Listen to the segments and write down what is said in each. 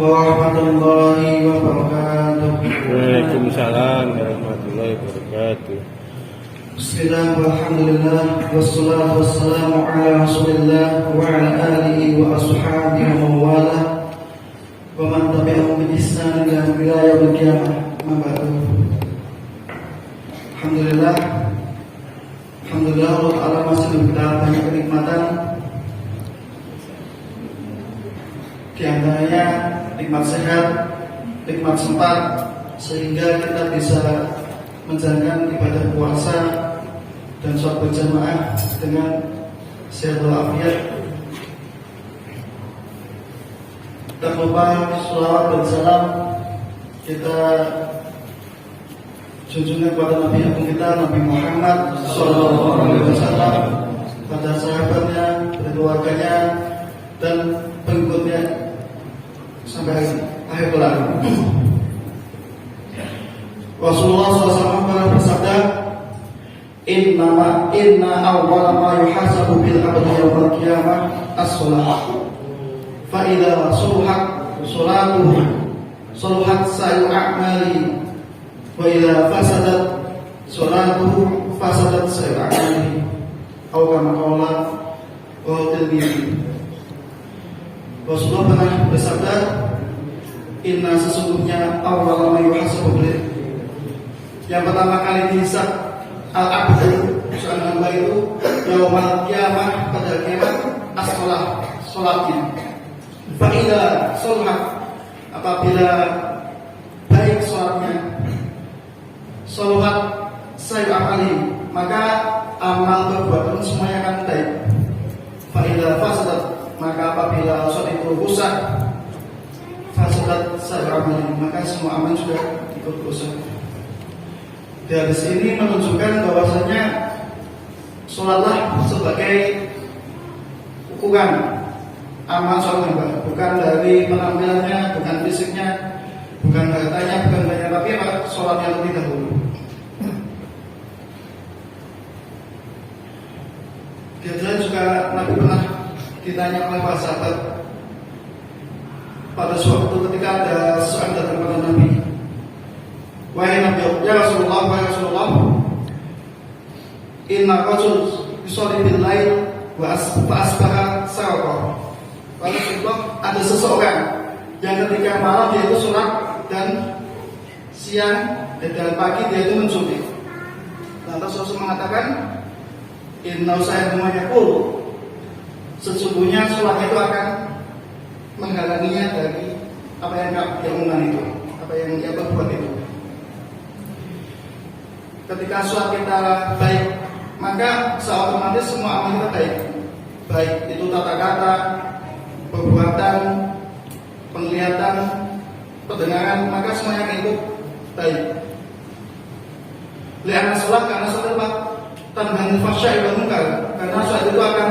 warahmatullahi wabarakatuh. Waalaikumsalam warahmatullahi wabarakatuh. Bismillah, walhamdulillah, wassalatu wassalamu ala rasulillah wa ala alihi wa ashabihi wa mawala wa man tabi'ahum bi ihsan ila yaumil qiyamah. Alhamdulillah, Allah Ta'ala masih memberikan banyak kenikmatan. Di antaranya nikmat sehat, nikmat sempat, sehingga kita bisa menjalankan ibadah puasa dan sholat berjamaah dengan sehat walafiat. Tak lupa sholawat dan salam kita junjungan kepada Nabi Agung kita, Nabi Muhammad SAW, pada sahabatnya, pada keluarganya, dan pengikutnya sampai akhir kelak. Rasulullah SAW pernah bersabda, Inna awwala ma yuhasabu bil abdi yawmal qiyamah as-shalah. Fa idza suluhat salatuhu suluhat sayu a'mali wa idza fasadat salatuhu fasadat sayu a'mali. Atau kama qala wa Tirmidzi. Rasulullah pernah bersabda, Inna sesungguhnya awwala ma yuhasabu bil, yang pertama kali dihisab al-abdu seorang hamba itu yaumal qiyamah, pada kiamat, as-shalah, salatnya. Fa idza shalat, apabila baik salatnya, salat sayu amali, maka amal perbuatan semuanya akan baik. Fa idza fasadat, maka apabila salat itu rusak, fasadat sayu amali, maka semua amal sudah ikut rusak. Dari sini menunjukkan bahwasanya sholatlah sebagai ukuran amal sholat hamba, bukan dari penampilannya, bukan fisiknya, bukan hartanya, bukan banyak, tapi sholatnya lebih dahulu. Kemudian juga Nabi pernah ditanya oleh para sahabat pada suatu ketika ada seorang datang kepada Nabi, wahai Nabi, ya Rasulullah, inna rajul yusalli bil lail wa asbaha saraqa. Rasulullah, ada seseorang yang ketika malam dia itu sholat dan siang dan pagi dia itu mencuri. Lantas Rasul mengatakan, inna usayyidunya qul, sesungguhnya sholat itu akan menghalanginya dari apa yang dia omongkan itu, apa yang dia perbuat itu. Ketika sholat kita baik, maka seotomatis semua amal kita baik. Baik itu tata kata, perbuatan, penglihatan, pendengaran, maka semuanya akan ikut baik. Karena sholat tanhan fahsya'i wal munkar, karena sholat itu akan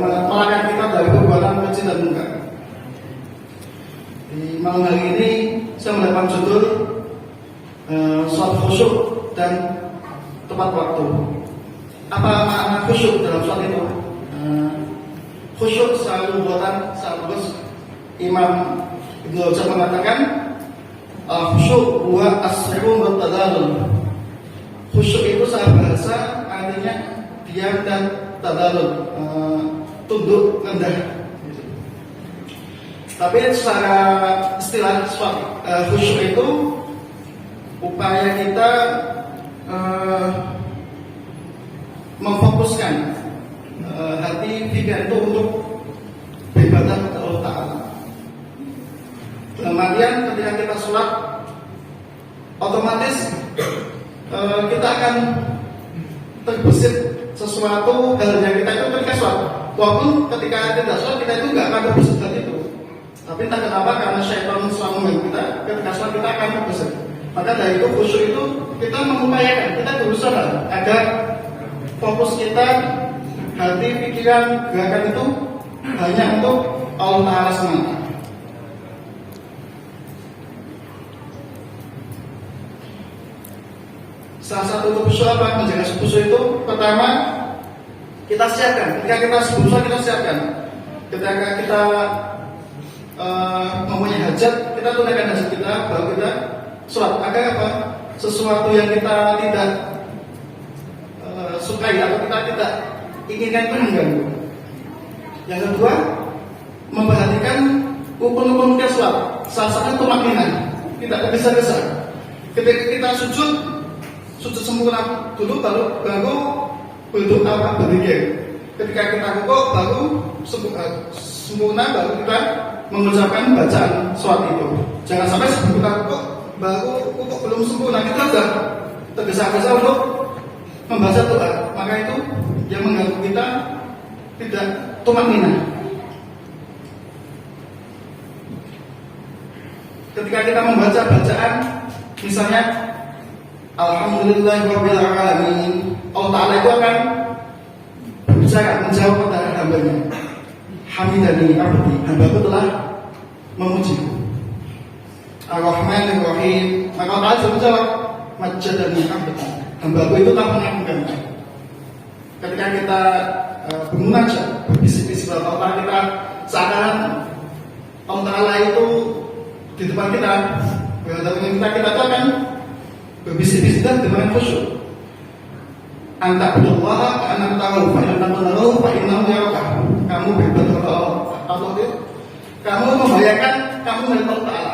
melarang kita dari perbuatan keji dan munkar. Di malam hari ini saya mendapat judul sholat khusyuk dan tepat waktu. Apa makna khusyuk dalam sholat itu? Khusyuk selalu buatan sahabat Imam Ibnu Rajab mengatakan, khusyuk huwa as-sukun wa tadallul. Khusyuk itu secara bahasa artinya diam dan tadallul, tunduk rendah. Tapi secara istilah khusyuk itu upaya kita memfokuskan hati pikiran itu untuk beribadah kepada Allah Ta'ala. Dalam artian ketika kita sholat, otomatis kita akan terbesit sesuatu hal yang kita itu ketika sholat. Walaupun ketika tidak sholat kita itu nggak akan terbesit hal itu. Tapi entah kenapa, karena syaitan selalu mengganggu kita, ketika sholat kita akan terbesit. Maka dari itu khusyuk itu kita mengupayakan, kita berusaha agar fokus kita, hati, pikiran, gerakan itu hanya untuk Allah Ta'ala semata. Salah satu untuk khusyuk apa? Menjaga khusyuk itu pertama kita siapkan. Ketika kita sebelum sholat kita siapkan. Ketika kita mempunyai hajat, kita tunaikan hajat kita, baru kita sholat. Agar apa? Sesuatu yang kita tidak sukai atau kita tidak inginkan itu mengganggu. Yang kedua, memperhatikan rukun-rukun sholat. Salah satunya tumakninah, tidak tergesa-gesa. Ketika kita sujud sempurna dulu, baru berdoa, berzikir. Ketika kita rukuk, baru sempurna, baru kita mengucapkan bacaan sholat itu. Jangan sampai sebelum kita rukuk, baru rukuk belum sempurna, kita sudah tergesa-gesa untuk membaca doa. Maka itu yang mengganggu kita tidak tumakninah. Ketika kita membaca bacaan, misalnya Alhamdulillahirabbil alamin, Allah Ta'ala itu akan berbicara, menjawab kepada hambanya. Hamidani abdi, hambaku telah memujiku. Ar-Rahmanir Rahim, maka Allah Ta'ala menjawab, Majjadani abdi, hambaku itu telah mengagungkanku. Ketika kita bermunajat, berbisik-bisik kepada Allah, kita seakan Allah Ta'ala itu di depan kita, berhadapan kita akan berbisik-bisik dan dengan khusyuk. Anta berdoa, anak tahu, fa inna tahu, fa inna yaraka. Kamu beribadah Allah itu, kamu membayangkan kamu melihat Allah Ta'ala.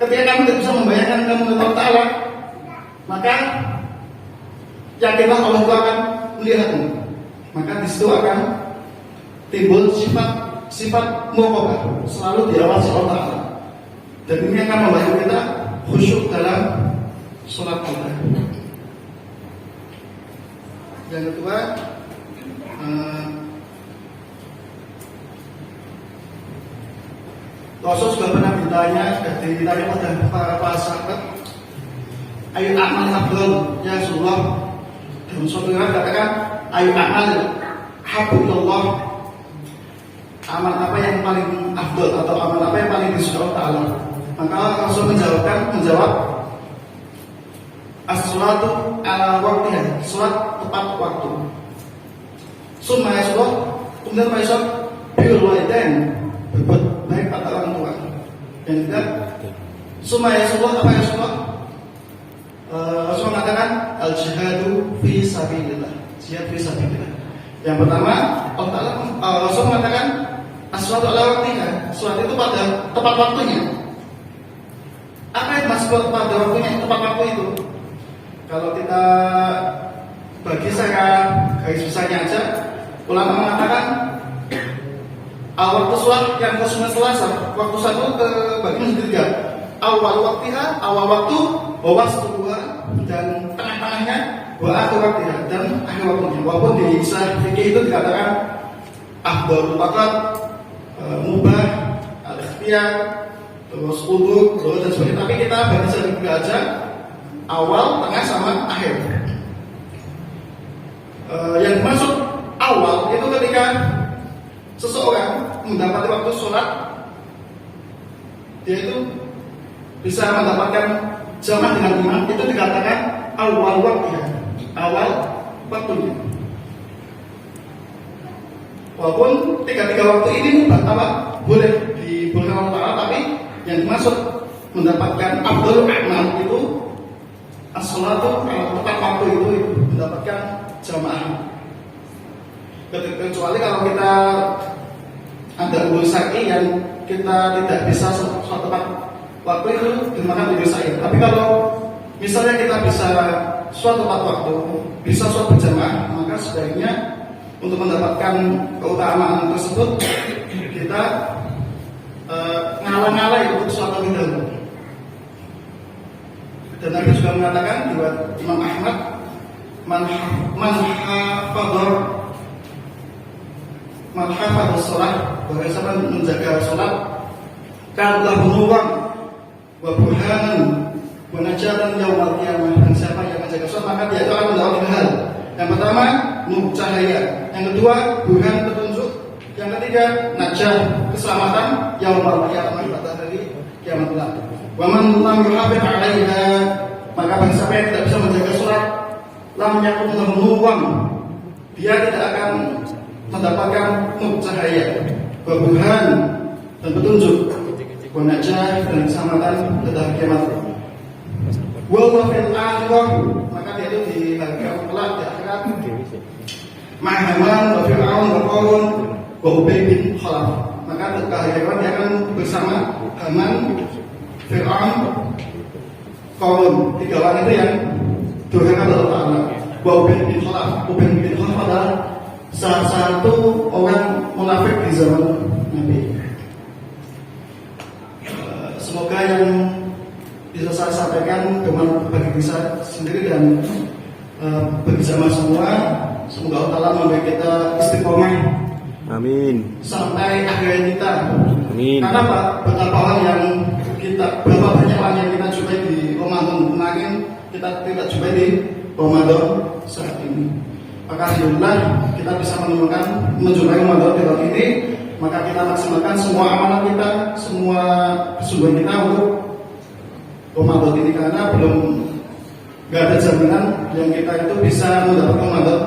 Ketika kamu tidak bisa membayangkan kamu melihat Allah Ta'ala, maka yakinlah Allah akan melihatmu. Maka di situ akan timbul sifat muraqabah, selalu diawasi Allah Ta'ala. Dan ini akan membantu kita khusyuk dalam sholat kita. Yang kedua, Rasul juga pernah ditanya pada para sahabat, ayu amal afdal ya Rasulullah. Dalam suatu riwayat katakan, ayu amal habibullah, amal apa yang paling afdal atau amal apa yang paling disukai Allah Ta'ala. Maka Rasul menjawab as-salatu ala waqtiha, salat tepat waktu. Summa yasbut, kemudian besok bil walidain, berbuat baik pada orang tua. Dan juga summa yasbut, apa yasbut? Rasul mengatakan al-jihadu fi sabilillah, jihad fi sabilillah. Yang pertama, Allah Ta'ala, Rasul mengatakan as-salatu ala waqtiha, salat itu pada tepat waktunya. Apa yang masuk pada waktunya, tepat waktu itu? Kalau kita bagi secara garis besarnya aja, ulama mengatakan waktu sholat yang khususnya Selasa, waktu satu terbagi menjadi tiga. Awal waktiha, awal waktu, wawastuha, dan tengah-tengahnya, wa akhir waktiha, dan akhir waktunya. Walaupun di istilah fikih itu dikatakan afdhalul waqt, mubah, al-ikhtiyar, terus udhur, dan sebagainya. Tapi kita bagi secara tiga aja, awal, tengah, sama akhir. Yang masuk awal itu ketika seseorang mendapati waktu sholat, dia itu bisa mendapatkan jamaah dengan imam, itu dikatakan awal waktunya, awal waktunya. Walaupun tiga-tiga waktu ini boleh dibolehkan Allah Ta'ala, tapi yang dimaksud mendapatkan afdhalul a'mal itu as-salatu tepat waktu itu mendapatkan jamaah. Kecuali kalau kita ada urusan yang kita tidak bisa sholat tepat waktu itu dimakan di dosa. Tapi kalau misalnya kita bisa sholat tepat waktu, bisa sholat berjamaah, maka sebaiknya untuk mendapatkan keutamaan tersebut kita ngalah-ngalah untuk sholat lebih dahulu. Dan Nabi juga mengatakan buat Imam Ahmad, man hafadha sholat, bahwa siapa menjaga sholat, kan lahu nuran wa burhanan wa najatan yaumal qiyamah. Dan siapa yang menjaga sholat, maka dia itu akan mendapat tiga hal. Yang pertama, nur cahaya. Yang kedua, burhan petunjuk. Yang ketiga, najah, keselamatan yaumal qiyamah, pada hari kiamat kelak. Wa man lam yuhafidh 'alaiha, maka bagi siapa yang tidak bisa menjaga sholat, lam yakun lahu nuran, dia tidak akan mendapatkan nur cahaya, burhan, dan petunjuk. najah dan keselamatan pada hari kiamat. Wa fil akhirah, maka dia itu di bagian kelak di akhirat. Ma'haman wa Fir'aun wa Qarun wa Ubay bin Khalaf. Maka ketika hari kiamat dia akan bersama Haman, Fir'aun, Qarun. Tiga orang itu yang durhaka kepada Allah Ta'ala. Wa Ubay bin Khalaf. Ubay bin Khalaf adalah salah satu orang munafik di zaman Nabi. Semoga yang bisa saya sampaikan bagi diri saya sendiri dan bagi sama semua, semoga Allah Ta'ala memberi kita istiqomah. Amin. Sampai akhir kita. Amin. Karena Pak, betapa orang yang berapa banyak orang yang kita jumpai di Ramadan kemarin, kita tidak jumpai di Ramadan saat ini. Maka alhamdulillah kita bisa menemukan menjumpai Ramadan di tahun ini. Maka kita maksimalkan semua amalan kita, semua kesungguhan kita untuk Ramadan ini, karena belum gak ada jaminan yang kita itu bisa mendapatkan Ramadan